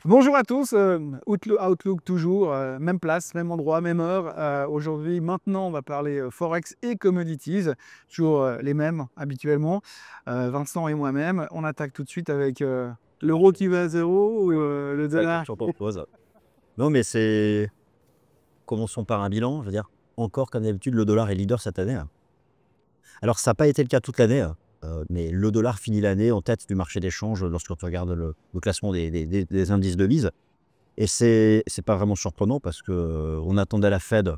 Bonjour à tous, Outlook toujours, même place, même endroit, même heure. Aujourd'hui, maintenant, on va parler Forex et Commodities, toujours les mêmes habituellement, Vincent et moi-même. On attaque tout de suite avec l'euro qui va à zéro ou le La dollar. question pose. Non, mais c'est. Commençons par un bilan. Je veux dire, encore comme d'habitude, le dollar est leader cette année, hein. Alors, ça n'a pas été le cas toute l'année, hein, mais le dollar finit l'année en tête du marché d'échange lorsque tu regardes le classement des indices devises. Et c'est pas vraiment surprenant parce que on attendait la Fed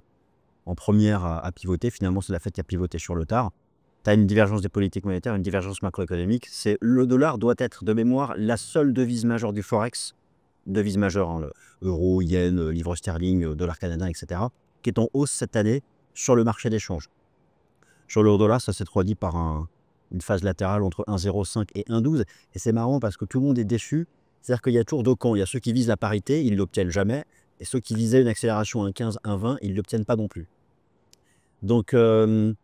en première à pivoter. Finalement, c'est la Fed qui a pivoté sur le tard. Tu as une divergence des politiques monétaires, une divergence macroéconomique. Le dollar doit être, de mémoire, la seule devise majeure du Forex, devise majeure, hein, euro, yen, livre sterling, dollar canadien, etc., qui est en hausse cette année sur le marché d'échange. Sur l'euro-dollar, ça s'est traduit par une phase latérale entre 1,05 et 1,12. Et c'est marrant parce que tout le monde est déçu. C'est-à-dire qu'il y a toujours deux camps. Il y a ceux qui visent la parité, ils ne l'obtiennent jamais. Et ceux qui visaient une accélération à 1,15, 1,20, ils ne l'obtiennent pas non plus. Donc, Un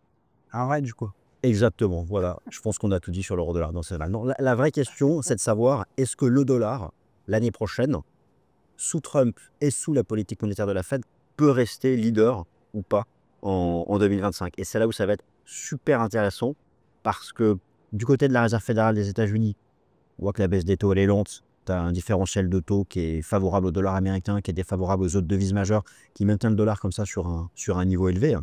range, quoi. exactement, voilà. Je pense qu'on a tout dit sur l'euro-dollar dans celle-là. Non, la vraie question, c'est de savoir, est-ce que le dollar, l'année prochaine, sous Trump et sous la politique monétaire de la Fed, peut rester leader ou pas en 2025. Et c'est là où ça va être super intéressant parce que du côté de la Réserve fédérale des États-Unis, on voit que la baisse des taux elle est lente. Tu as un différentiel de taux qui est favorable au dollar américain, qui est défavorable aux autres devises majeures, qui maintient le dollar comme ça sur un niveau élevé.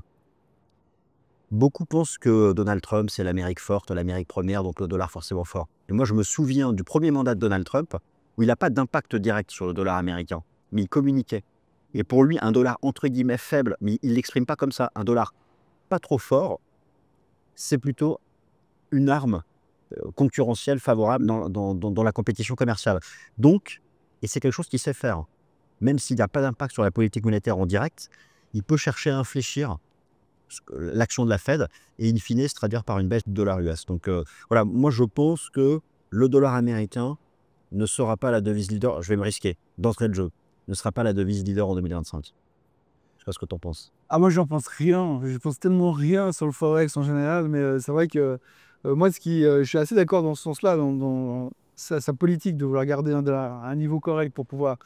Beaucoup pensent que Donald Trump, c'est l'Amérique forte, l'Amérique première, donc le dollar forcément fort. Et moi, je me souviens du premier mandat de Donald Trump, où il n'a pas d'impact direct sur le dollar américain, mais il communiquait. Et pour lui, un dollar entre guillemets faible, mais il ne l'exprime pas comme ça, un dollar pas trop fort, c'est plutôt une arme concurrentielle favorable dans la compétition commerciale. Donc, et c'est quelque chose qu'il sait faire, même s'il n'y a pas d'impact sur la politique monétaire en direct, il peut chercher à infléchir l'action de la Fed et in fine se traduire par une baisse du dollar US. Donc voilà, moi je pense que le dollar américain ne sera pas la devise leader, je vais me risquer, d'entrée de jeu, ne sera pas la devise leader en 2025. Je sais pas ce que tu en penses. Ah, moi, j'en pense rien. Je pense tellement rien sur le Forex en général, mais c'est vrai que moi, je suis assez d'accord dans ce sens-là, dans sa politique de vouloir garder un dollar à un niveau correct pour pouvoir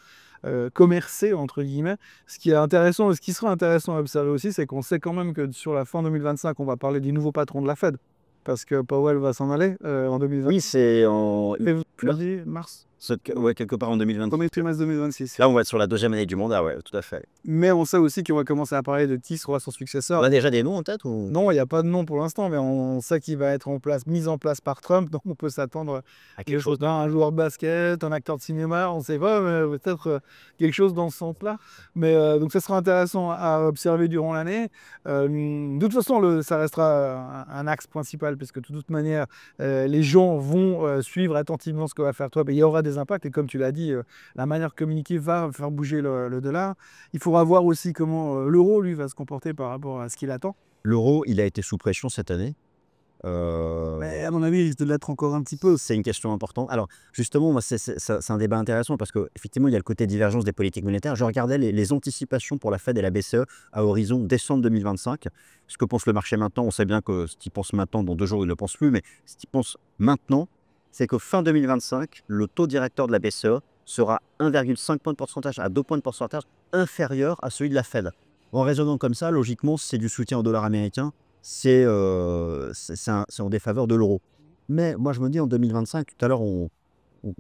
commercer, entre guillemets. Ce qui est intéressant, ce qui sera intéressant à observer aussi, c'est qu'on sait quand même que sur la fin 2025, on va parler du nouveau patron de la Fed, parce que Powell va s'en aller en 2020. Oui, c'est en Février, mars, ouais, quelque part en 2026. premier trimestre 2026. Là, on va être sur la deuxième année du mandat, ouais, tout à fait. Mais on sait aussi qu'on va commencer à parler de qui sera son On successeur. a déjà des noms en tête ou Non, il n'y a pas de nom pour l'instant, mais on sait qu'il va être mis en place par Trump, donc on peut s'attendre à à quelque quelque chose? chose d'un joueur de basket, un acteur de cinéma, on ne sait pas, mais peut-être quelque chose dans ce sens-là. Mais donc ça sera intéressant à observer durant l'année. De toute façon, ça restera un axe principal, parce que de toute manière, les gens vont suivre attentivement ce que va faire Trump, et il y aura des impacts, et comme tu l'as dit, la manière de communiquer va faire bouger le dollar. Il faudra voir aussi comment l'euro, lui, va se comporter par rapport à ce qu'il attend. L'euro, il a été sous pression cette année. Mais à mon avis, il risque de l'être encore un petit peu. C'est une question importante. Alors, justement, moi, c'est un débat intéressant parce qu'effectivement, il y a le côté divergence des politiques monétaires. Je regardais les anticipations pour la Fed et la BCE à horizon décembre 2025. Ce que pense le marché maintenant, on sait bien que ce qu'il pense maintenant, dans 2 jours, il ne le pense plus, mais ce qu'il pense maintenant, c'est que fin 2025, le taux directeur de la BCE sera 1,5 point de pourcentage à 2 points de pourcentage inférieur à celui de la Fed. En raisonnant comme ça, logiquement, c'est du soutien au dollar américain, c'est en défaveur de l'euro. Mais moi, je me dis en 2025, tout à l'heure, on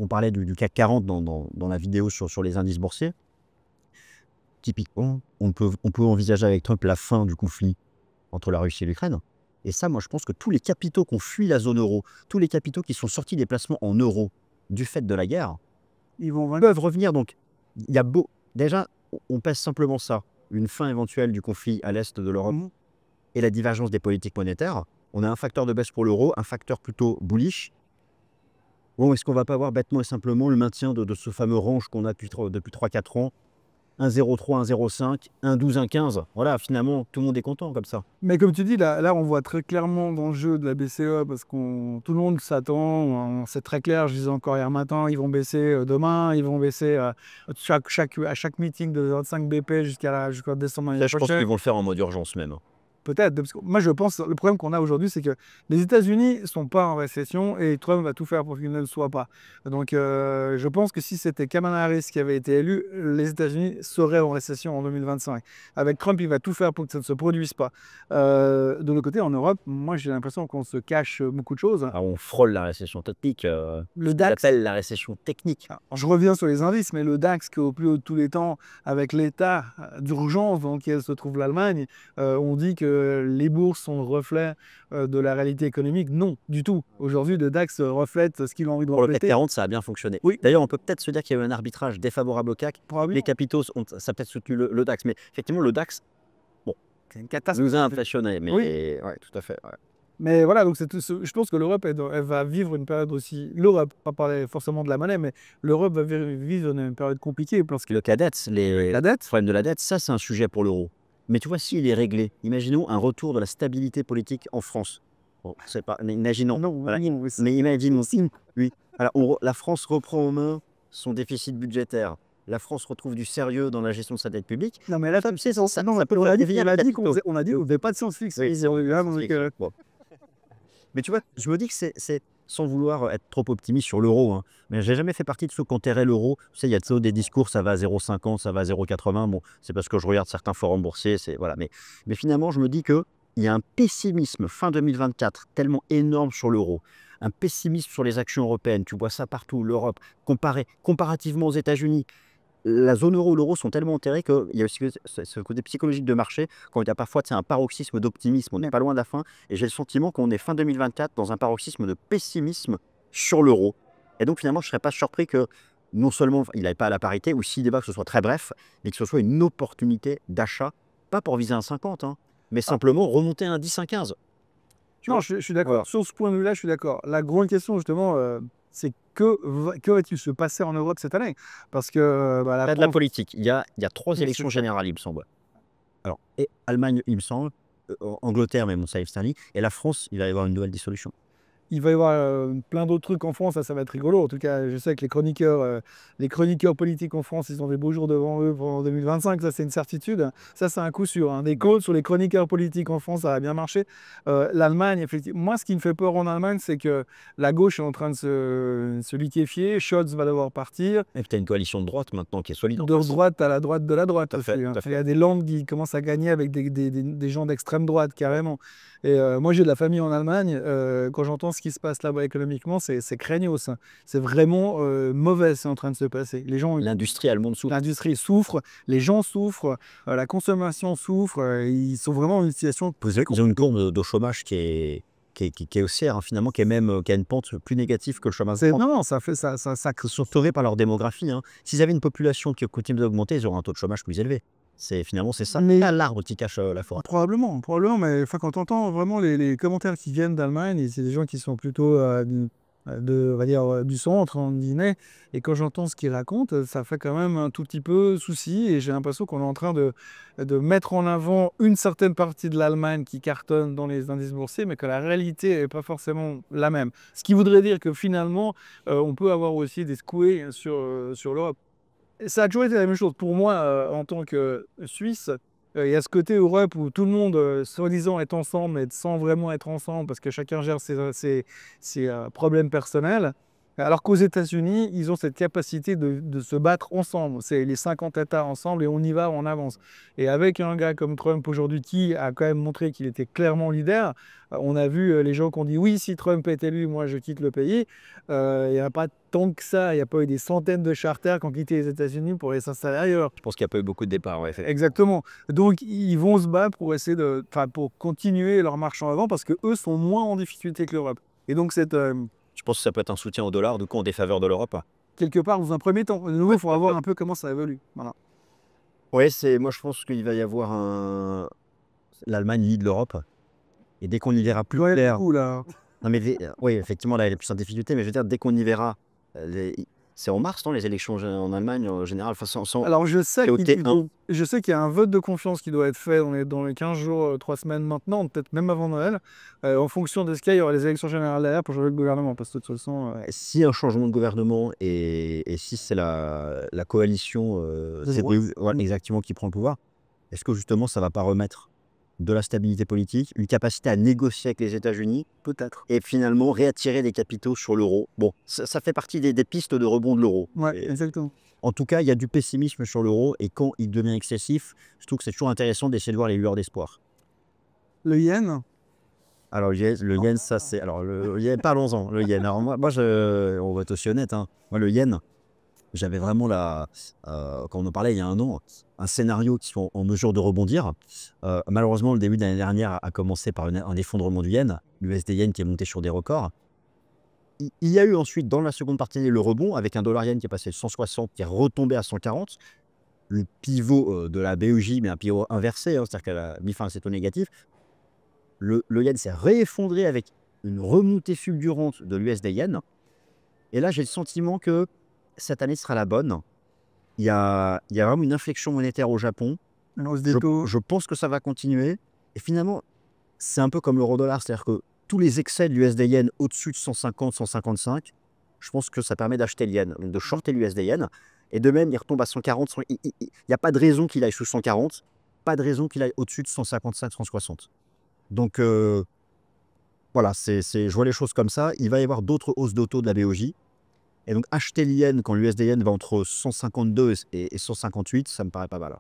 parlait du CAC 40 dans la vidéo sur les indices boursiers. Typiquement, on peut envisager avec Trump la fin du conflit entre la Russie et l'Ukraine. Et ça, moi, je pense que tous les capitaux qui ont fui la zone euro, tous les capitaux qui sont sortis des placements en euros du fait de la guerre, Ils vont peuvent revenir. Donc, il y a déjà, on pèse simplement ça, une fin éventuelle du conflit à l'est de l'Europe Mhm. et la divergence des politiques monétaires. On a un facteur de baisse pour l'euro, un facteur plutôt bullish. Bon, est-ce qu'on va pas voir bêtement et simplement le maintien de ce fameux range qu'on a depuis 3-4 ans, 1,03, 1,05, 1,12, 1,15. Voilà, finalement, tout le monde est content comme ça. Mais comme tu dis, là, on voit très clairement l'enjeu de la BCE, parce que tout le monde s'attend, c'est très clair, je disais encore hier matin, ils vont baisser demain, ils vont baisser à chaque meeting de 25 BP jusqu'à décembre l'année Ça, je pense qu'ils prochaine. vont le faire en mode urgence même. peut-être. Parce que moi, je pense, le problème qu'on a aujourd'hui, c'est que les États-Unis ne sont pas en récession et Trump va tout faire pour qu'ils ne le soient pas. Donc, je pense que si c'était Kamala Harris qui avait été élue, les États-Unis seraient en récession en 2025. Avec Trump, il va tout faire pour que ça ne se produise pas. De l'autre côté, en Europe, moi, j'ai l'impression qu'on se cache beaucoup de choses. Alors, on frôle la récession technique, Le ce qu'on DAX, appelle la récession technique. alors, je reviens sur les indices, mais le DAX qui est au plus haut de tous les temps, avec l'état d'urgence dans lequel se trouve l'Allemagne, on dit que les bourses sont le reflet de la réalité économique. Non, du tout. Aujourd'hui, le DAX reflète ce qu'il a envie de Pour le CAC refléter. 40, ça a bien fonctionné. Oui. D'ailleurs, on peut peut-être se dire qu'il y a eu un arbitrage défavorable au CAC. Probablement. Les capitaux, ça a peut-être soutenu le DAX. Mais effectivement, le DAX C'est une catastrophe. nous a impressionnés. Mais Oui. ouais, tout à fait. Ouais. Mais voilà, donc je pense que l'Europe, elle va vivre une période aussi. L'Europe, pas parler forcément de la monnaie, mais l'Europe va vivre une période compliquée parce que Le CADEX, les la dette, problèmes de la dette, ça, c'est un sujet pour l'euro. Mais tu vois, s'il est réglé, imaginons un retour de la stabilité politique en France. Bon, c'est pas, imaginons. non, Voilà. non, Mais imaginons. Oui. Alors, la France reprend en main son déficit budgétaire. La France retrouve du sérieux dans la gestion de sa dette publique. non, mais là, C'est ça, non, ça peut on a dit, revenir on a dit capitaux. qu'on faisait pas de science-fiction. Oui, ici, donc, Bon. Mais tu vois, je me dis que c'est sans vouloir être trop optimiste sur l'euro, hein, mais j'ai jamais fait partie de ceux qui enterraient l'euro. Tu sais, il y a de ça, des discours, ça va à 0,50, ça va à 0,80. Bon, c'est parce que je regarde certains forums boursiers, voilà. Mais finalement, je me dis que il y a un pessimisme fin 2024 tellement énorme sur l'euro, un pessimisme sur les actions européennes. Tu vois ça partout, l'Europe, comparativement aux États-Unis. La zone euro ou l'euro sont tellement enterrés qu'il y a aussi ce côté psychologique de marché, quand il y a parfois un paroxysme d'optimisme, on n'est pas loin de la fin, et j'ai le sentiment qu'on est fin 2024 dans un paroxysme de pessimisme sur l'euro. Et donc finalement, je ne serais pas surpris que non seulement il n'aille pas à la parité, ou s'il débat que ce soit très bref, mais que ce soit une opportunité d'achat, pas pour viser un 50, hein, mais simplement remonter à un 10, un 15. non, je suis d'accord. Voilà. Sur ce point de vue-là, je suis d'accord. La grande question, justement, c'est que va-t-il se passer en Europe cette année? Parce que Il y a de la politique. Il y a 3 Oui, élections c'est ça. générales, il me semble. Alors, et Allemagne, il me semble, Angleterre, mais bon, ça arrive cette année, et la France, il va y avoir une nouvelle dissolution. Il va y avoir plein d'autres trucs en France, ça va être rigolo. En tout cas, je sais que les chroniqueurs politiques en France, ils ont des beaux jours devant eux pendant 2025, ça c'est une certitude. Ça, c'est un coup sûr, hein. Des calls sur les chroniqueurs politiques en France, ça va bien marcher. L'Allemagne, effectivement. Moi, ce qui me fait peur en Allemagne, c'est que la gauche est en train de se liquéfier. Scholz va devoir partir. Et puis, tu as une coalition de droite maintenant qui est solide. De droite à la droite de la droite. Tout à fait, Aussi, hein. tout à fait. Il y a des landes qui commencent à gagner avec des gens d'extrême droite, carrément. Et moi, j'ai de la famille en Allemagne. Quand j'entends ce qui se passe là-bas économiquement, c'est craignos, hein. C'est vraiment mauvais, c'est en train de se passer. Les gens, L'industrie allemande souffre. l'industrie souffre, les gens souffrent, la consommation souffre. Ils sont vraiment dans une situation. Ils ont une courbe de chômage qui est haussière, hein, finalement, qui a une pente plus négative que le chômage. Non, ça fait ça. Sauvé par leur démographie, hein. S'ils avaient une population qui continue d'augmenter, ils auraient un taux de chômage plus élevé. Finalement, c'est ça, Mais- l'arbre qui cache la forêt. Probablement, mais enfin, quand on entend vraiment les commentaires qui viennent d'Allemagne, et c'est des gens qui sont plutôt on va dire, du centre, en guillemets, et quand j'entends ce qu'ils racontent, ça fait quand même un tout petit peu souci, et j'ai l'impression qu'on est en train de mettre en avant une certaine partie de l'Allemagne qui cartonne dans les indices boursiers, mais que la réalité n'est pas forcément la même. Ce qui voudrait dire que finalement, on peut avoir aussi des secouées sur l'Europe. Ça a toujours été la même chose. Pour moi, en tant que Suisse, il y a ce côté Europe où tout le monde, soi-disant, est ensemble, mais sans vraiment être ensemble, parce que chacun gère ses problèmes personnels. Alors qu'aux États-Unis, ils ont cette capacité de se battre ensemble. C'est les 50 États ensemble et on y va, on avance. Et avec un gars comme Trump aujourd'hui qui a quand même montré qu'il était clairement leader, on a vu les gens qui ont dit oui, si Trump est élu, moi je quitte le pays. Il n'y a pas tant que ça, il n'y a pas eu des centaines de charters qui ont quitté les États-Unis pour aller s'installer ailleurs. Je pense qu'il n'y a pas eu beaucoup de départs. Ouais, Exactement. Donc ils vont se battre pour essayer pour continuer leur marche en avant parce que eux sont moins en difficulté que l'Europe. Et donc je pense que ça peut être un soutien au dollar, du coup en défaveur de l'Europe. quelque part dans un premier temps. De nouveau, il faudra voir un peu comment ça évolue. Voilà. Oui, moi je pense qu'il va y avoir l'Allemagne lead l'Europe. Et dès qu'on y verra plus Ouais, clair. du coup, là. Non, mais oui, effectivement, là, elle est plus en difficulté, mais je veux dire, dès qu'on y verra, c'est en mars, non, les élections en Allemagne, en général, Alors, je sais c'est au qu'il T1. y a un vote de confiance qui doit être fait dans les 15 jours, 3 semaines maintenant, peut-être même avant Noël. En fonction de ce qu'il y a, il y aura les élections générales derrière pour changer le gouvernement. Parce que de toute façon, Si un changement de gouvernement et si c'est la coalition De droite. exactement qui prend le pouvoir, est-ce que justement ça ne va pas remettre de la stabilité politique, une capacité à négocier avec les États-Unis, Peut-être. et finalement réattirer des capitaux sur l'euro. Bon, ça fait partie des pistes de rebond de l'euro. Ouais, Et exactement. en tout cas, il y a du pessimisme sur l'euro, et quand il devient excessif, je trouve que c'est toujours intéressant d'essayer de voir les lueurs d'espoir. Le yen, Alors, le yen, ça c'est. Alors, le yen, parlons-en, le yen. Alors, on va être aussi honnête, hein. Moi, le yen, j'avais vraiment quand on en parlait il y a un an, un scénario qui soit en mesure de rebondir. Malheureusement, le début de l'année dernière a commencé par un effondrement du yen, l'USD yen qui est monté sur des records. Il y a eu ensuite, dans la seconde partie, le rebond avec un dollar yen qui est passé de 160, qui est retombé à 140. Le pivot de la BEJ, mais un pivot inversé, hein, c'est-à-dire qu'elle a mis fin à ses taux négatifs. Le yen s'est réeffondré avec une remontée fulgurante de l'USD yen. Et là, j'ai le sentiment que cette année sera la bonne. Il y a vraiment une inflexion monétaire au Japon. une hausse des taux. Je pense que ça va continuer. Et finalement, c'est un peu comme l'euro-dollar, c'est-à-dire que tous les excès de l'USD yen au-dessus de 150, 155, je pense que ça permet d'acheter le yen, donc de shorter l'USD yen. Et de même, il retombe à 140. Il n'y a pas de raison qu'il aille sous 140, pas de raison qu'il aille au-dessus de 155, 160. Donc voilà, je vois les choses comme ça. Il va y avoir d'autres hausses d'auto de la BOJ. Et donc acheter le yen quand l'USD yen va entre 152 et 158, ça me paraît pas mal.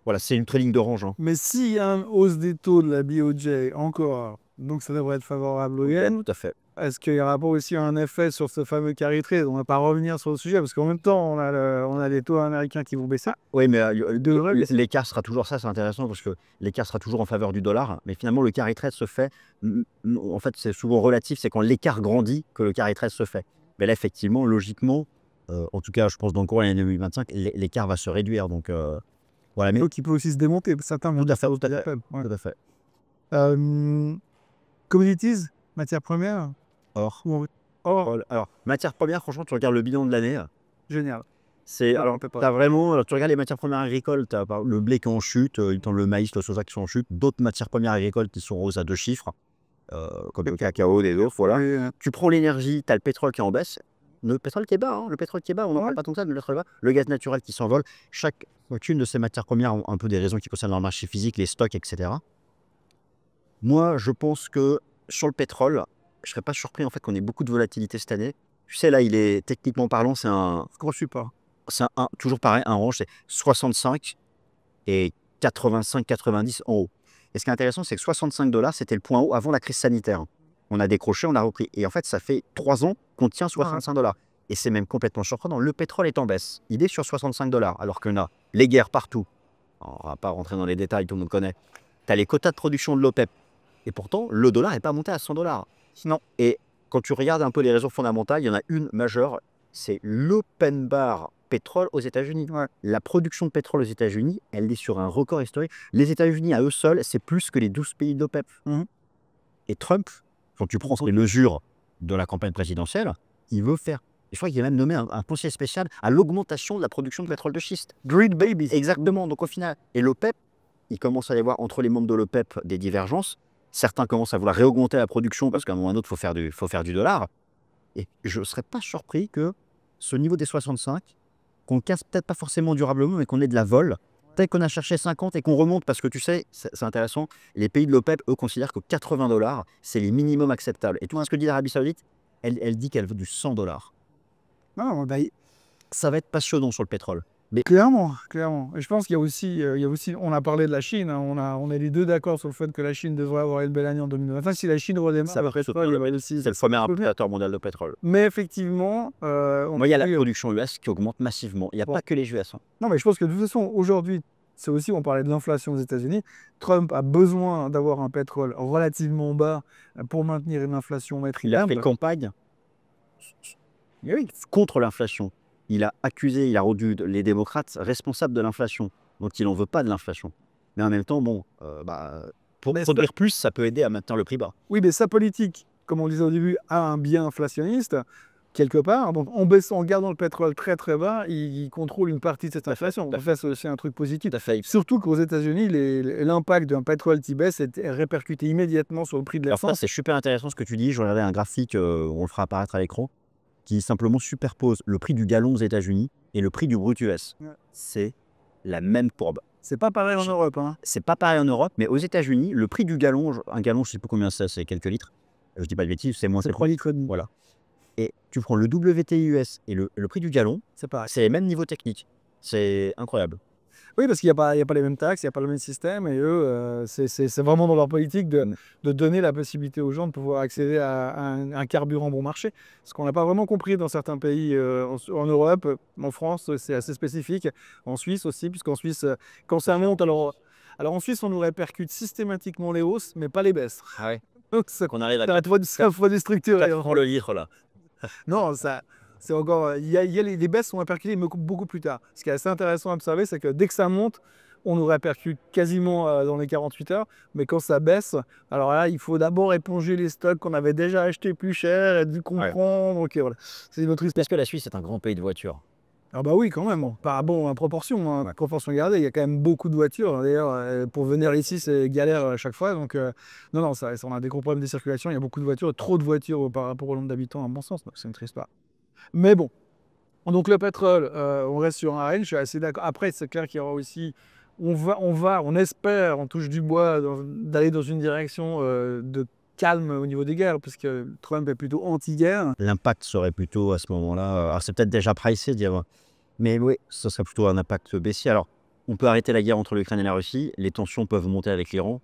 Voilà, c'est une trading de range, hein. Mais s'il y a une hausse des taux de la BOJ encore, donc ça devrait être favorable au yen, Tout à fait. est-ce qu'il n'y aura pas aussi un effet sur ce fameux carry trade? On ne va pas revenir sur le sujet parce qu'en même temps, on a les taux américains qui vont baisser. Oui, mais l'écart sera toujours ça, c'est intéressant parce que l'écart sera toujours en faveur du dollar. Mais finalement, le carry trade se fait, en fait, c'est souvent relatif, c'est quand l'écart grandit que le carry trade se fait. Mais là, effectivement, logiquement, en tout cas, je pense dans le cours de l'année 2025, l'écart va se réduire. Donc, voilà. Mais Donc il peut aussi se démonter. Certains vont tout à fait, faire tout à fait. faible. Ouais. Tout à fait. Commodities, matières premières. Or, Or, alors, matière première, franchement, tu regardes le bilan de l'année. génial. Alors, tu as vraiment, tu regardes les matières premières agricoles, tu as le blé qui est en chute, le maïs, le soja qui sont en chute, d'autres matières premières agricoles qui sont en hausse à 2 chiffres, comme le cacao, des autres, voilà. Tu prends l'énergie, tu as le pétrole qui est en baisse, le pétrole qui est bas, hein, on n'en parle pas tant que ça, mais le pétrole est bas, le gaz naturel qui s'envole. Chacune de ces matières premières ont un peu des raisons qui concernent leur marché physique, les stocks, etc. Moi, je pense que sur le pétrole, je ne serais pas surpris en fait qu'on ait beaucoup de volatilité cette année. Tu sais, là, il est techniquement parlant, c'est un. Gros support. C'est toujours pareil, un range, c'est 65 et 85-90 en haut. Et ce qui est intéressant, c'est que 65 $, c'était le point haut avant la crise sanitaire. On a décroché, on a repris. Et en fait, ça fait 3 ans qu'on tient 65 $. Et c'est même complètement surprenant. Le pétrole est en baisse. Il est sur 65 $, alors qu'on a les guerres partout. On ne va pas rentrer dans les détails, tout le monde connaît. Tu as les quotas de production de l'OPEP. Et pourtant, le dollar n'est pas monté à 100 $. Non. Et quand tu regardes un peu les raisons fondamentales, il y en a une majeure, c'est l'open bar pétrole aux États-Unis. Ouais. La production de pétrole aux États-Unis, elle est sur un record historique. Les États-Unis, à eux seuls, c'est plus que les 12 pays de l'OPEP. Et Trump, quand tu prends les mesures de la campagne présidentielle, il veut faire. Je crois qu'il a même nommé un conseiller spécial à l'augmentation de la production de pétrole de schiste. Greed baby. Exactement. Donc au final, et l'OPEP, il commence à y avoir entre les membres de l'OPEP des divergences. Certains commencent à vouloir réaugmenter la production parce qu'à un moment ou à un autre, il faut faire du dollar. Et je ne serais pas surpris que ce niveau des 65, qu'on casse peut-être pas forcément durablement, mais qu'on ait de la vol. Peut-être qu'on a cherché 50 et qu'on remonte parce que tu sais, c'est intéressant, les pays de l'OPEP, eux, considèrent que 80 $, c'est les minimums acceptables. Et tout ce que dit l'Arabie Saoudite, elle dit qu'elle veut du 100 $. Non, bah, Ça va être passionnant sur le pétrole. Mais clairement. Et je pense qu'il y a aussi, on a parlé de la Chine, hein, on est les deux d'accord sur le fait que la Chine devrait avoir une belle année en 2025. Si la Chine redémarre, ça va c'est le premier importateur mondial de pétrole. Mais effectivement, moi, il y a la production US qui augmente massivement. Il n'y a pas que les US. Hein. Non, mais je pense que de toute façon, aujourd'hui, c'est aussi, on parlait de l'inflation aux États-Unis. Trump a besoin d'avoir un pétrole relativement bas pour maintenir une inflation maîtrisable. Il a fait campagne contre l'inflation. Il a rendu les démocrates responsables de l'inflation. Donc il n'en veut pas de l'inflation. Mais en même temps, bon, pour produire plus, ça peut aider à maintenir le prix bas. Oui, mais sa politique, comme on le disait au début, a un biais inflationniste, quelque part. Donc en gardant le pétrole très très bas, il contrôle une partie de cette inflation. En fait, c'est aussi un truc positif. Surtout qu'aux États-Unis, l'impact d'un pétrole qui baisse est répercuté immédiatement sur le prix de l'essence. C'est super intéressant ce que tu dis. Je regardais un graphique, on le fera apparaître à l'écran, qui simplement superpose le prix du gallon aux États-Unis et le prix du brut US. Ouais. C'est la même courbe. C'est pas pareil en Europe, hein. C'est pas pareil en Europe, mais aux États-Unis, le prix du gallon, un gallon, je sais plus combien c'est quelques litres. Je dis pas de bêtises, c'est moins. C'est 3 litres et demi. Voilà. Et tu prends le WTI US et le prix du gallon, C'est pareil. c'est les mêmes niveaux techniques. C'est incroyable. Oui, parce qu'il y a pas les mêmes taxes, il y a pas le même système et eux, c'est vraiment dans leur politique de donner la possibilité aux gens de pouvoir accéder à un carburant bon marché. Ce qu'on n'a pas vraiment compris dans certains pays, en Europe, en France, c'est assez spécifique. En Suisse aussi, puisqu'en Suisse, quand ça monte, alors en Suisse, on nous répercute systématiquement les hausses, mais pas les baisses. Ah ouais. Donc ça Qu'on arrive à ça faut déstructurer. prendre le litre là. Non, ça, c'est encore. Les baisses sont répercutées beaucoup plus tard. Ce qui est assez intéressant à observer, c'est que dès que ça monte, on nous répercute quasiment dans les 48 heures. Mais quand ça baisse, alors là, il faut d'abord éponger les stocks qu'on avait déjà achetés plus cher et dû comprendre. Ok, voilà. C'est notre histoire. Parce que la Suisse est un grand pays de voitures. Ah bah oui, quand même. En proportion, hein, proportion gardée. Il y a quand même beaucoup de voitures. D'ailleurs, pour venir ici, c'est galère à chaque fois. Donc, non, ça, on a des gros problèmes de circulation. Il y a beaucoup de voitures, trop de voitures par rapport au nombre d'habitants, à mon sens. Donc, c'est une triste part. Mais bon. Donc, le pétrole, on reste sur un range. Je suis assez d'accord. Après, c'est clair qu'il y aura aussi. On espère, on touche du bois, d'aller dans une direction de calme au niveau des guerres, parce que Trump est plutôt anti-guerre. L'impact serait plutôt à ce moment-là. Alors, c'est peut-être déjà pricé d'y avoir. Mais oui, ce serait plutôt un impact baissier. Alors, on peut arrêter la guerre entre l'Ukraine et la Russie. Les tensions peuvent monter avec l'Iran.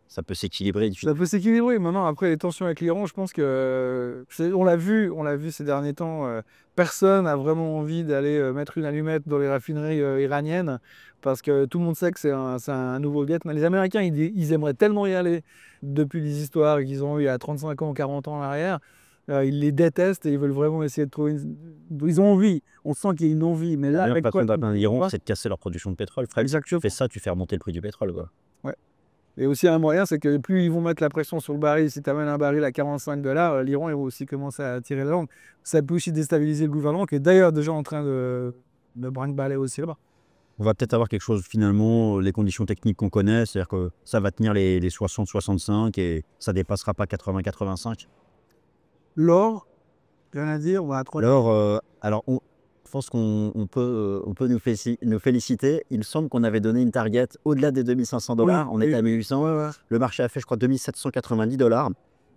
Ça peut s'équilibrer. Ça peut s'équilibrer. Maintenant, après les tensions avec l'Iran, je pense que on l'a vu ces derniers temps. Personne n'a vraiment envie d'aller mettre une allumette dans les raffineries iraniennes parce que tout le monde sait que c'est un nouveau Vietnam. Les Américains, ils aimeraient tellement y aller depuis les histoires qu'ils ont eues il y a 35 ans, 40 ans en arrière. Ils les détestent et ils veulent vraiment essayer de trouver Ils ont envie. On sent qu'il y a une envie. Mais là, La avec meilleure façon d'atteindre l'Iran, quoi c'est de casser leur production de pétrole. Frère, tu fais ça, tu fais remonter le prix du pétrole, quoi. Ouais. Et aussi un moyen, c'est que plus ils vont mettre la pression sur le baril, si tu amènes un baril à 45 $, l'Iran, ils vont aussi commencer à tirer la langue. Ça peut aussi déstabiliser le gouvernement, qui est d'ailleurs déjà en train de brinque-baller aussi là-bas. On va peut-être avoir quelque chose, finalement, les conditions techniques qu'on connaît, c'est-à-dire que ça va tenir les 60-65 et ça dépassera pas 80-85. L'or, rien à dire, on va à 3. Alors, je pense qu'on peut nous féliciter. Il me semble qu'on avait donné une target au-delà des 2500 $. Oui, On est à 1800. Ouais. Le marché a fait, je crois, 2790 $.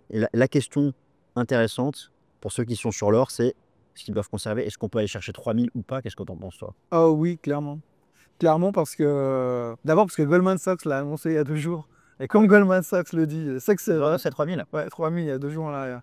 Et la question intéressante pour ceux qui sont sur l'or, c'est ce qu'ils doivent conserver. Est-ce qu'on peut aller chercher 3000 ou pas? Qu'est-ce que tu en penses, toi? Ah oui, clairement. Clairement, parce que. D'abord, parce que Goldman Sachs l'a annoncé il y a 2 jours. Et comme Goldman Sachs le dit, c'est que c'est vrai. C'est 3000. Ouais, 3000 il y a 2 jours en arrière.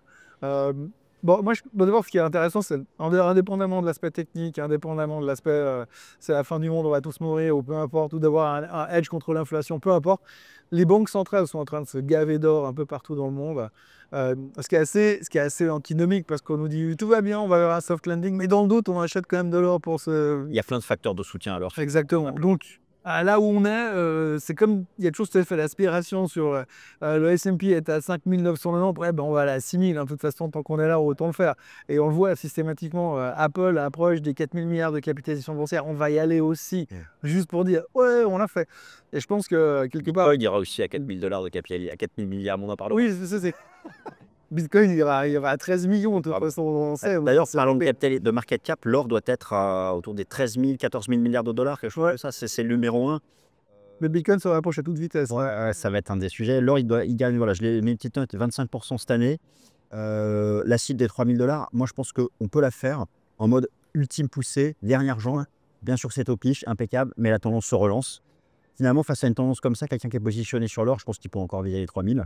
Bon, moi, d'abord, ce qui est intéressant, c'est indépendamment de l'aspect technique, indépendamment de l'aspect c'est la fin du monde, on va tous mourir, ou peu importe, ou d'avoir un edge contre l'inflation, peu importe, les banques centrales sont en train de se gaver d'or un peu partout dans le monde. Ce qui est assez antinomique, parce qu'on nous dit tout va bien, on va avoir un soft landing, mais dans le doute, on achète quand même de l'or pour se. Il y a plein de facteurs de soutien alors. Exactement. Donc, là où on est, c'est comme il y a toujours cet effet d'aspiration sur le S&P est à 5990, ouais, ben on va aller à 6000, hein, de toute façon, tant qu'on est là, autant le faire. Et on le voit systématiquement, Apple approche des 4000 milliards de capitalisation boursière, on va y aller aussi, juste pour dire, ouais, on l'a fait. Et je pense que quelque part. Il ira aussi à 4000 $ de capital, à 4000 milliards, on en parle. Oui, c'est. Bitcoin, il y aura à 13 millions, de toute façon, on sait. D'ailleurs, parlons de market cap, l'or doit être autour des 13 000, 14 000 milliards de dollars, quelque chose comme ça, c'est le numéro 1. Mais Bitcoin se rapproche à toute vitesse. Ouais, ça va être un des sujets. L'or, il gagne, voilà, je l'ai mis une petite note, 25% cette année. La cible des 3000 $, moi je pense qu'on peut la faire en mode ultime poussée, dernier argent. Bien sûr, c'est au pitch, impeccable, mais la tendance se relance. Finalement, face à une tendance comme ça, quelqu'un qui est positionné sur l'or, je pense qu'il peut encore viser les 3000.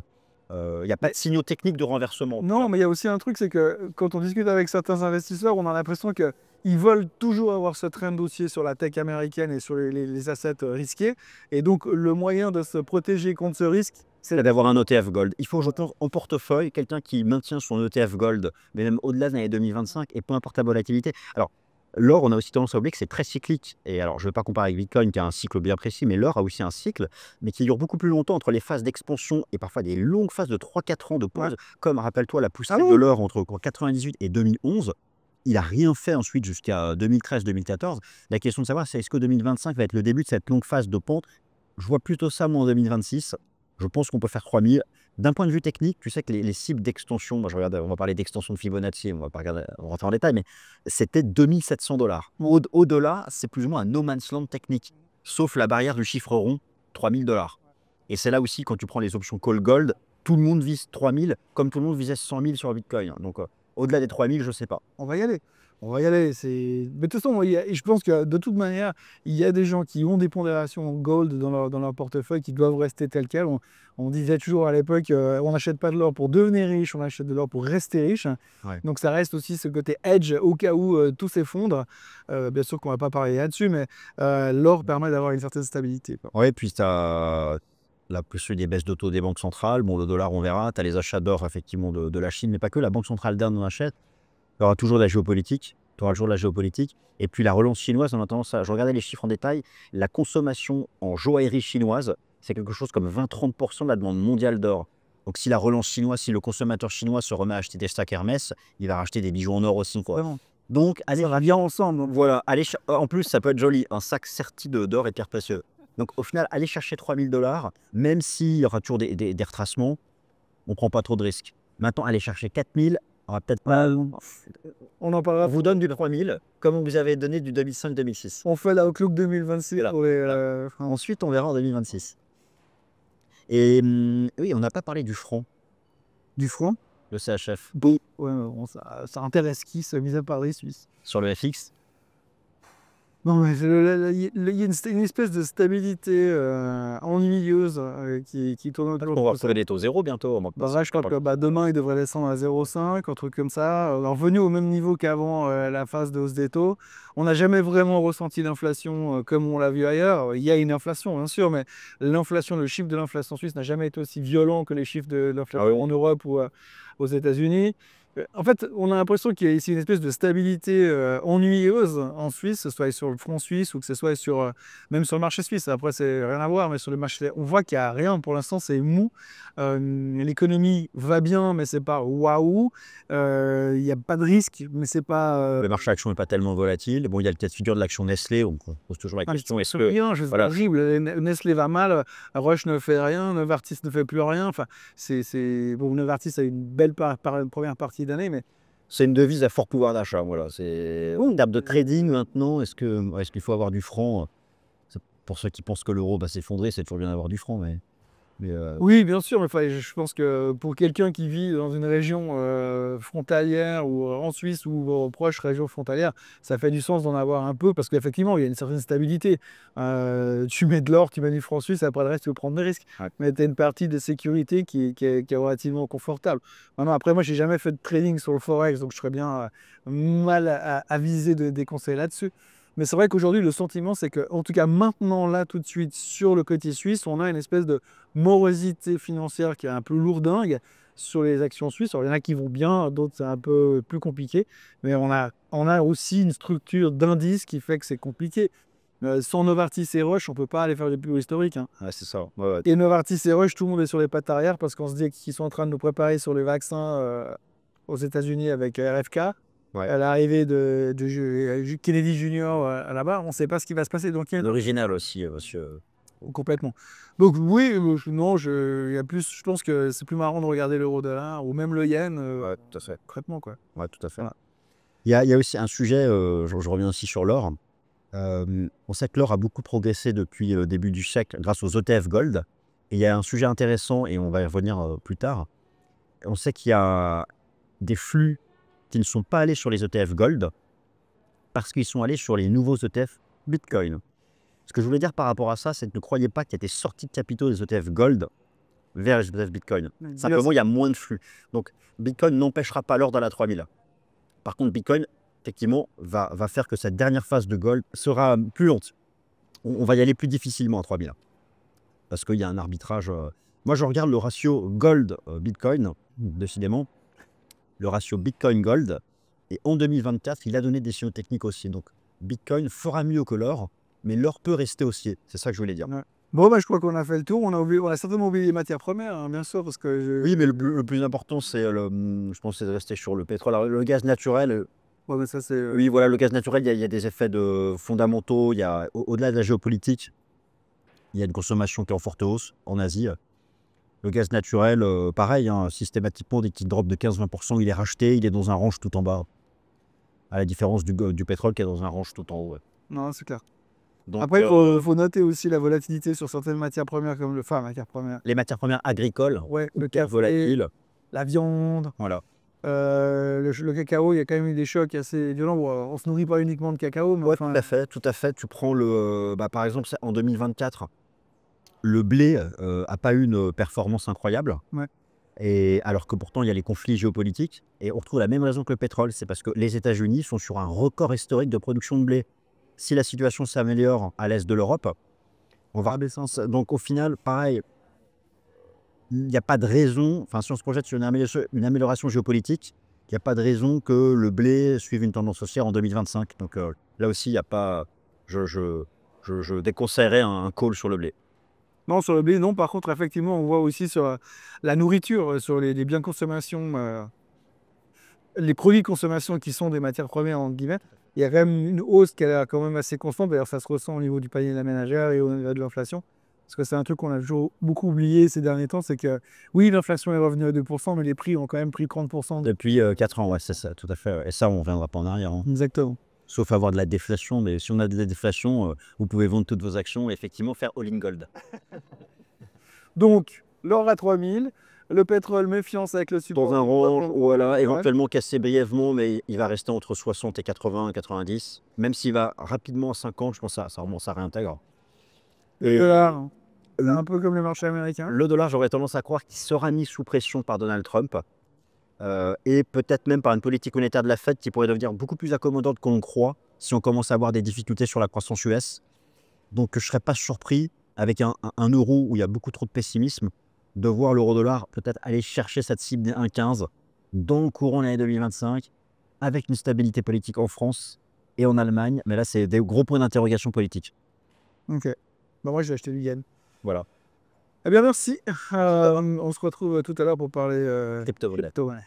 Il n'y a pas de signaux techniques de renversement. Non, mais il y a aussi un truc, c'est que quand on discute avec certains investisseurs, on a l'impression qu'ils veulent toujours avoir ce train de dossier sur la tech américaine et sur les assets risqués. Et donc, le moyen de se protéger contre ce risque, c'est d'avoir un ETF Gold. Il faut, j'entends, en portefeuille, quelqu'un qui maintient son ETF Gold, mais même au-delà de l'année 2025, et peu importe la volatilité. Alors, l'or, on a aussi tendance à oublier que c'est très cyclique. Et alors, je ne vais pas comparer avec Bitcoin qui a un cycle bien précis, mais l'or a aussi un cycle, mais qui dure beaucoup plus longtemps entre les phases d'expansion et parfois des longues phases de 3-4 ans de pause. Comme, rappelle-toi, la poussée de l'or entre 1998 et 2011. Il n'a rien fait ensuite jusqu'à 2013-2014. La question de savoir, c'est est-ce que 2025 va être le début de cette longue phase de pente? Je vois plutôt ça, moi, en 2026. Je pense qu'on peut faire 3000. D'un point de vue technique, tu sais que les cibles d'extension, moi je regarde, on va parler d'extension de Fibonacci, on va pas regarder, on va rentrer en détail, mais c'était 2700 $. Au-delà, c'est plus ou moins un no man's land technique. sauf la barrière du chiffre rond, 3000 $. Et c'est là aussi, quand tu prends les options call gold, tout le monde vise 3000, comme tout le monde visait 100 000 sur le Bitcoin. Donc, au-delà des 3000, je ne sais pas. On va y aller. On va y aller. Mais de toute façon, je pense que de toute manière, il y a des gens qui ont des pondérations gold dans leur portefeuille qui doivent rester telles quelles. On disait toujours à l'époque, on n'achète pas de l'or pour devenir riche, on achète de l'or pour rester riche. Ouais. Donc ça reste aussi ce côté hedge au cas où tout s'effondre. Bien sûr qu'on ne va pas parler là-dessus, mais l'or permet d'avoir une certaine stabilité. Oui, puis tu as la plus des baisses de taux des banques centrales. Bon, le dollar, on verra. Tu as les achats d'or, effectivement, de la Chine, mais pas que. La Banque centrale d'Inde en achète. Il y aura toujours de la géopolitique. Tu auras toujours de la géopolitique. Et puis la relance chinoise, on a tendance à. Je regardais les chiffres en détail. La consommation en joaillerie chinoise, c'est quelque chose comme 20-30% de la demande mondiale d'or. Donc si la relance chinoise, si le consommateur chinois se remet à acheter des stacks Hermès, il va racheter des bijoux en or aussi, quoi. Vraiment. Donc, allez, Ça va bien ensemble. Donc. voilà. En plus, ça peut être joli. Un sac serti d'or et de pierres précieuses. Donc au final, aller chercher 3000 $, même s'il y aura toujours des retracements, on ne prend pas trop de risques. Maintenant, aller chercher 4000, on va peut-être pas. On en parlera. On vous donne du 3000, comme on vous avait donné du 2005-2006. On fait la Outlook 2026. Là. Pour les, Ensuite, on verra en 2026. Et oui, on n'a pas parlé du franc. Du franc. Le CHF. Bon. Ouais, bon, ça intéresse qui, mis à part les Suisses. Sur le FX. Non, mais il y a une espèce de stabilité ennuyeuse qui tourne autour. On va retrouver des taux zéro bientôt. Je crois que demain, il devrait descendre à 0,5, un truc comme ça. On est revenu au même niveau qu'avant la phase de hausse des taux. On n'a jamais vraiment ressenti l'inflation comme on l'a vu ailleurs. Il y a une inflation, bien sûr, mais l'inflation, le chiffre de l'inflation suisse n'a jamais été aussi violent que les chiffres de l'inflation en Europe ou aux États-Unis. En fait, on a l'impression qu'il y a ici une espèce de stabilité ennuyeuse en Suisse, que ce soit sur le front suisse ou que ce soit même sur le marché suisse. Après, c'est rien à voir, mais sur le marché, on voit qu'il n'y a rien. Pour l'instant, c'est mou. L'économie va bien, mais c'est pas waouh. Il n'y a pas de risque, mais c'est pas. Le marché action n'est pas tellement volatile. Bon, il y a le cas de figure de l'action Nestlé. On pose toujours la question est-ce que. Rien, c'est horrible. Nestlé va mal, Roche ne fait rien, Novartis ne fait plus rien. Enfin, bon, Novartis a une belle première partie d'année, mais c'est une devise à fort pouvoir d'achat. Voilà, c'est en termes de trading maintenant. Est-ce qu'il faut avoir du franc? Pour ceux qui pensent que l'euro va s'effondrer, c'est toujours bien d'avoir du franc, mais oui, bien sûr. Mais je pense que pour quelqu'un qui vit dans une région frontalière ou en Suisse ou proche région frontalière, ça fait du sens d'en avoir un peu parce qu'effectivement, il y a une certaine stabilité. Tu mets de l'or, tu mets du franc suisse, après le reste, tu peux prendre des risques. Ouais. Mais tu as une partie de sécurité qui est relativement confortable. Maintenant, après, moi, j'ai jamais fait de trading sur le Forex, donc je serais bien mal à viser des conseils là-dessus. Mais c'est vrai qu'aujourd'hui, le sentiment, c'est que, en tout cas maintenant, là, tout de suite, sur le côté suisse, on a une espèce de morosité financière qui est un peu lourdingue sur les actions suisses. Alors, il y en a qui vont bien, d'autres, c'est un peu plus compliqué. Mais on a aussi une structure d'indice qui fait que c'est compliqué. Sans Novartis et Roche, on ne peut pas aller faire des plus hauts historiques. Hein. Ouais, c'est ça. Ouais. Et Novartis et Roche, tout le monde est sur les pattes arrière parce qu'on se dit qu'ils sont en train de nous préparer sur les vaccins aux États-Unis avec RFK. Ouais. À l'arrivée de Kennedy Junior là-bas, on ne sait pas ce qui va se passer. Donc, l'original aussi, monsieur. Complètement. Donc oui, non, je pense que c'est plus marrant de regarder l'euro-dollar ou même le yen. Ouais, tout à fait. Concrètement, quoi. Ouais, tout à fait. Voilà. Il y a aussi un sujet, je reviens aussi sur l'or. On sait que l'or a beaucoup progressé depuis le début du siècle grâce aux ETF Gold. Et il y a un sujet intéressant, et on va y revenir plus tard. On sait qu'il y a des flux qui ne sont pas allés sur les ETF Gold parce qu'ils sont allés sur les nouveaux ETF Bitcoin. Ce que je voulais dire par rapport à ça, c'est que ne croyez pas qu'il y a des sorties de capitaux des ETF Gold vers les ETF Bitcoin. Simplement, il y a moins de flux. Donc, Bitcoin n'empêchera pas l'or dans la 3000. Par contre, Bitcoin, effectivement, va faire que cette dernière phase de Gold sera plus lente. On va y aller plus difficilement à 3000. Parce qu'il y a un arbitrage. Moi, je regarde le ratio Gold-Bitcoin, décidément. Le ratio Bitcoin-Gold. Et en 2024, il a donné des signaux techniques aussi. Donc, Bitcoin fera mieux que l'or, mais l'or peut rester haussier. C'est ça que je voulais dire. Ouais. Bon, je crois qu'on a fait le tour. On a certainement oublié les matières premières, hein, bien sûr, parce que... Oui, mais le plus important, je pense, c'est de rester sur le pétrole. Alors, le gaz naturel... Ouais, mais ça, c'est... Oui, voilà, le gaz naturel, il y a des effets fondamentaux. Au-delà de la géopolitique, il y a une consommation qui est en forte hausse en Asie. Le gaz naturel, pareil, hein, systématiquement, dès qu'il drop de 15-20%, il est racheté, il est dans un range tout en bas. À la différence du pétrole qui est dans un range tout en haut. Ouais. Non, c'est clair. Donc, Après, il faut noter aussi la volatilité sur certaines matières premières, comme matières premières. les matières premières agricoles, Ouais, le hyper café, volatiles. la viande, Voilà. le cacao, il y a quand même eu des chocs assez violents. Bon, on se nourrit pas uniquement de cacao, mais Ouais, enfin, tout à fait, tout à fait. Tu prends par exemple, en 2024, le blé a pas eu une performance incroyable. ouais. Et alors que pourtant, il y a les conflits géopolitiques. Et on retrouve la même raison que le pétrole. C'est parce que les États-Unis sont sur un record historique de production de blé. Si la situation s'améliore à l'est de l'Europe, on va rebaisser. Donc au final, pareil, il n'y a pas de raison, enfin si on se projette sur une amélioration géopolitique, il n'y a pas de raison que le blé suive une tendance haussière en 2025. Donc là aussi, il n'y a pas. Je déconseillerais un call sur le blé. Non, sur le blé, non. Par contre, effectivement, on voit aussi sur la nourriture, sur les biens de consommation, les produits de consommation qui sont des matières premières, en guillemets, il y a quand même une hausse qui est quand même assez constante. D'ailleurs, ça se ressent au niveau du panier de la ménagère et au niveau de l'inflation. Parce que c'est un truc qu'on a toujours beaucoup oublié ces derniers temps, c'est que oui, l'inflation est revenue à 2%, mais les prix ont quand même pris 30%. Depuis 4 ans, ouais, c'est ça, tout à fait. Ouais. Et ça, on ne reviendra pas en arrière. Hein. Exactement. Sauf avoir de la déflation. Mais si on a de la déflation, vous pouvez vendre toutes vos actions et effectivement faire all-in gold. Donc, l'or à 3000, le pétrole, méfiance avec le support. Dans un range, voilà, Ouais. éventuellement cassé brièvement, mais il va rester entre 60 et 80, 90. Même s'il va rapidement à 50, je pense que ça réintègre. Le dollar, c'est un peu comme le marché américain. Le dollar, j'aurais tendance à croire qu'il sera mis sous pression par Donald Trump et peut-être même par une politique monétaire de la Fed qui pourrait devenir beaucoup plus accommodante qu'on le croit si on commence à avoir des difficultés sur la croissance US. Donc je ne serais pas surpris, avec un euro où il y a beaucoup trop de pessimisme, de voir l'euro-dollar peut-être aller chercher cette cible des 1,15 dans le courant de l'année 2025, avec une stabilité politique en France et en Allemagne. Mais là, c'est des gros points d'interrogation politique. Ok. Bah, moi, j'ai acheté du yen. Voilà. Eh bien, merci. On se retrouve tout à l'heure pour parler Crypto-monnaie. crypto-monnaie.